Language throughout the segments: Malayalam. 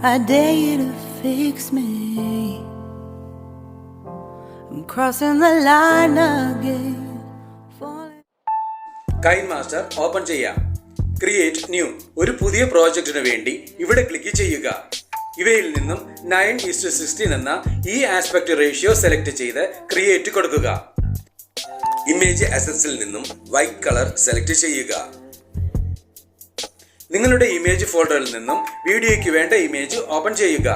I dare you to fix me. I'm crossing the line again. KineMaster open ചെയ്യാം. ക്രിയേറ്റ് ന്യൂ ഒരു പുതിയ പ്രോജക്റ്റിന് വേണ്ടി ഇവിടെ ക്ലിക്ക് ചെയ്യുക. ഇവയിൽ നിന്നും 9:16 എന്ന ഈ ആസ്പെക്ട് റേഷ്യോ സെലക്ട് ചെയ്ത് ക്രിയേറ്റ് കൊടുക്കുക. ഇമേജ് അസറ്റ്സിൽ നിന്നും വൈറ്റ് കളർ സെലക്ട് ചെയ്യുക. നിങ്ങളുടെ ഇമേജ് ഫോൾഡറിൽ നിന്നും വീഡിയോയ്ക്ക് വേണ്ട ഇമേജ് ഓപ്പൺ ചെയ്യുക.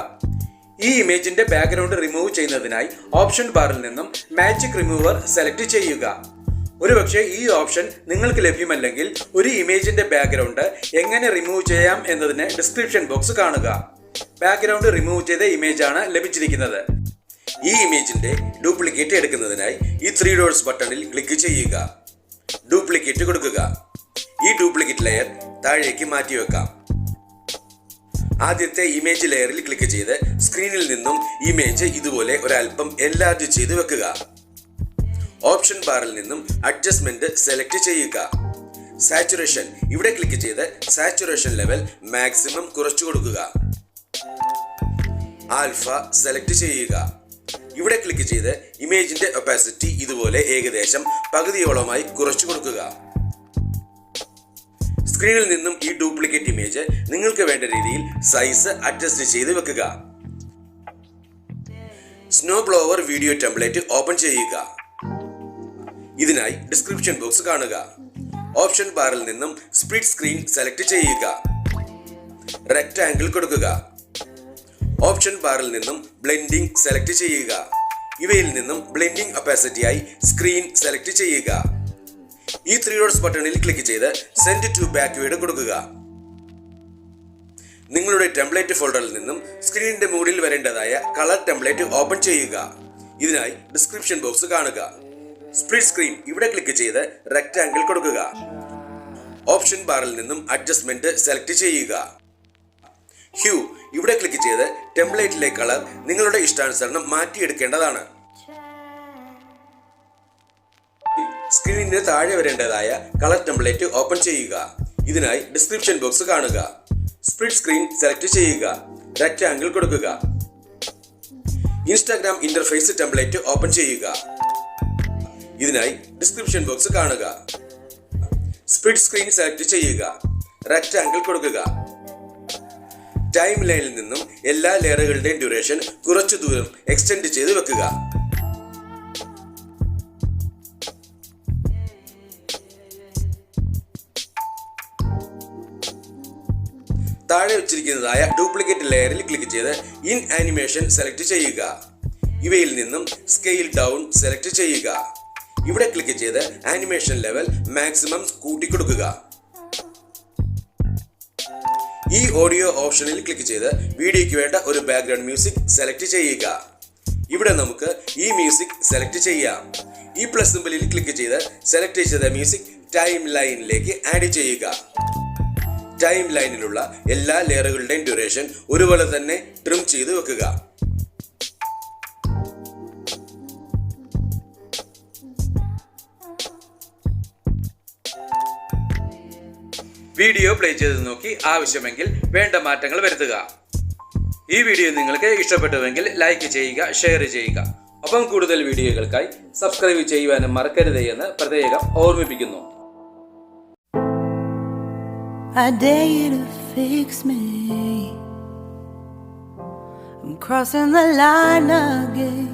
ഈ ഇമേജിന്റെ ബാക്ക്ഗ്രൗണ്ട് റിമൂവ് ചെയ്യുന്നതിനായി ഓപ്ഷൻ ബാറിൽ നിന്നും മാജിക് റിമൂവർ സെലക്ട് ചെയ്യുക. ഒരുപക്ഷെ ഈ ഓപ്ഷൻ നിങ്ങൾക്ക് ലഭ്യമല്ലെങ്കിൽ ഒരു ഇമേജിന്റെ ബാക്ക്ഗ്രൗണ്ട് എങ്ങനെ റിമൂവ് ചെയ്യാം എന്നതിന് ഡിസ്ക്രിപ്ഷൻ ബോക്സ് കാണുക. ബാക്ക്ഗ്രൗണ്ട് റിമൂവ് ചെയ്ത ഇമേജ് ആണ് ലഭിച്ചിരിക്കുന്നത്. ഈ ഇമേജിന്റെ ഡ്യൂപ്ലിക്കേറ്റ് എടുക്കുന്നതിനായി ഈ 3 ഡോട്ട്സ് ബട്ടണിൽ ക്ലിക്ക് ചെയ്യുക. ഡ്യൂപ്ലിക്കേറ്റ് കൊടുക്കുക. ഈ ഡ്യൂപ്ലിക്കേറ്റ് ലെയർ താഴേക്ക് മാറ്റിവെക്കാം. ആദ്യത്തെ ഇമേജ് ലെയറിൽ ക്ലിക്ക് ചെയ്ത് സ്ക്രീനിൽ നിന്നും ഇമേജ് ഇതുപോലെ ഒരല്പം എൻലാർജ് ചെയ്ത് വെക്കുക. ഓപ്ഷൻ ബാറിൽ നിന്നും അഡ്ജസ്റ്റ്മെന്റ് സെലക്ട് ചെയ്യുക. സാച്ചുറേഷൻ ഇവിടെ ക്ലിക്ക് ചെയ്ത് സാച്ചുറേഷൻ ലെവൽ മാക്സിമം കുറച്ചു കൊടുക്കുക. ആൽഫ സെലക്ട് ചെയ്യുക. ഇവിടെ ക്ലിക്ക് ചെയ്ത് ഇമേജിന്റെ ഒപ്പാസിറ്റി ഇതുപോലെ ഏകദേശം പകുതിയോളമായി കുറച്ചു കൊടുക്കുക. സ്ക്രീനിൽ നിന്നും ഈ ഡ്യൂപ്ലിക്കേറ്റ് ഇമേജ് നിങ്ങൾക്ക് വേണ്ട രീതിയിൽ സൈസ് അഡ്ജസ്റ്റ് ചെയ്ത് വെക്കുക. Snow blower video template open ചെയ്യുക. ഇതിനായി ഡിസ്ക്രിപ്ഷൻ ബോക്സ് കാണുക. ഓപ്ഷൻ ബാറിൽ നിന്നും സ്പ്ലിറ്റ് സ്ക്രീൻ സെലക്ട് ചെയ്യുക. റെക്ടാംഗിൾ കൊടുക്കുക. ഓപ്ഷൻ ബാറിൽ നിന്നും ബ്ലെൻഡിംഗ് സെലക്ട് ചെയ്യുക. ഇവയിൽ നിന്നും ബ്ലെൻഡിംഗ് ഒപ്പാസിറ്റിയായി സ്ക്രീൻ സെലക്ട് ചെയ്യുക. ഈ 3 ഡോട്ട്സ് ബട്ടണിൽ ക്ലിക്ക് ചെയ്ത് സെൻഡ് ടു ബാക്ക്വേർഡ് കൊടുക്കുക. നിങ്ങളുടെ ടെംപ്ലേറ്റ് ഫോൾഡറിൽ നിന്നും സ്ക്രീനിന്റെ മുകളിൽ വരേണ്ടതായ കളർ ടെംപ്ലേറ്റ് ഓപ്പൺ ചെയ്യുക. ഇതിനായി ഡിസ്ക്രിപ്ഷൻ ബോക്സ് കാണുക. സ്പ്ലിറ്റ് സ്ക്രീൻ ഇവിടെ ക്ലിക്ക് ചെയ്ത് റെക്ടാംഗിൾ കൊടുക്കുക. ഓപ്ഷൻ ബാറിൽ നിന്നും അഡ്ജസ്റ്റ്മെന്റ് സെലക്ട് ചെയ്യുക. ഹ്യൂ ഇവിടെ ക്ലിക്ക് ചെയ്ത് ടെംപ്ലേറ്റിലെ കളർ നിങ്ങളുടെ ഇഷ്ടാനുസരണം മാറ്റിയെടുക്കേണ്ടതാണ്. സ്ക്രീനിന് താഴെ വരേണ്ടതായ കളർ ടെംപ്ലേറ്റ് ഓപ്പൺ ചെയ്യുക. ഇതിനായി ഡിസ്ക്രിപ്ഷൻ ബോക്സ് കാണുക. സ്പ്ലിറ്റ് സ്ക്രീൻ സെലക്ട് ചെയ്യുക. റെക്ടാംഗിൾ കൊടുക്കുക. ഇൻസ്റ്റാഗ്രാം ഇന്റർഫേസ് ടെംപ്ലേറ്റ് ഓപ്പൺ ചെയ്യുക. ഇതിനായി ഡിസ്ക്രിപ്ഷൻ ബോക്സ് കാണുക. സ്പ്ലിറ്റ് സ്ക്രീൻ സെലക്ട് ചെയ്യുക. റെക്ടാംഗിൾ കൊടുക്കുക. ടൈം ലൈനിൽ നിന്നും എല്ലാ ലെയറുകളുടെയും ഡ്യൂറേഷൻ കുറച്ചു ദൂരം എക്സ്റ്റെൻഡ് ചെയ്ത് വെക്കുക. താഴെ വെച്ചിരിക്കുന്നതായ ഡ്യൂപ്ലിക്കേറ്റ് ലെയറിൽ ക്ലിക്ക് ചെയ്ത് ഇൻ ആനിമേഷൻ സെലക്ട് ചെയ്യുക. ഇവയിൽ നിന്നും സ്കെയിൽ ഡൗൺ സെലക്ട് ചെയ്യുക. ഇവിടെ ക്ലിക്ക് ചെയ്ത് ആനിമേഷൻ ലെവൽ മാക്സിമം കൂട്ടിക്കൊടുക്കുക. ഈ ഓഡിയോ ഓപ്ഷനിൽ ക്ലിക്ക് ചെയ്ത് വീഡിയോയ്ക്ക് വേണ്ട ഒരു ബാക്ക്ഗ്രൗണ്ട് മ്യൂസിക് സെലക്ട് ചെയ്യുക. ഇവിടെ നമുക്ക് ഈ മ്യൂസിക് സെലക്ട് ചെയ്യാം. ഈ പ്ലസ് സിംബലിൽ ക്ലിക്ക് ചെയ്ത് സെലക്ട് ചെയ്ത മ്യൂസിക് ടൈം ലൈനിലേക്ക് ആഡ് ചെയ്യുക. ടൈം ലൈനിലുള്ള എല്ലാ ലെയറുകളുടെയും ഡ്യൂറേഷൻ ഒരുപോലെ തന്നെ ട്രിം ചെയ്ത് വെക്കുക. വീഡിയോ പ്ലേ ചെയ്ത് നോക്കി ആവശ്യമെങ്കിൽ വേണ്ട മാറ്റങ്ങൾ വരുത്തുക. ഈ വീഡിയോ നിങ്ങൾക്ക് ഇഷ്ടപ്പെട്ടുവെങ്കിൽ ലൈക്ക് ചെയ്യുക, ഷെയർ ചെയ്യുക. ഒപ്പം കൂടുതൽ വീഡിയോകൾക്കായി സബ്സ്ക്രൈബ് ചെയ്യുവാനും മറക്കരുത് എന്ന് പ്രത്യേകം ഓർമ്മിപ്പിക്കുന്നു. I dare you to fix me. I'm crossing the line again.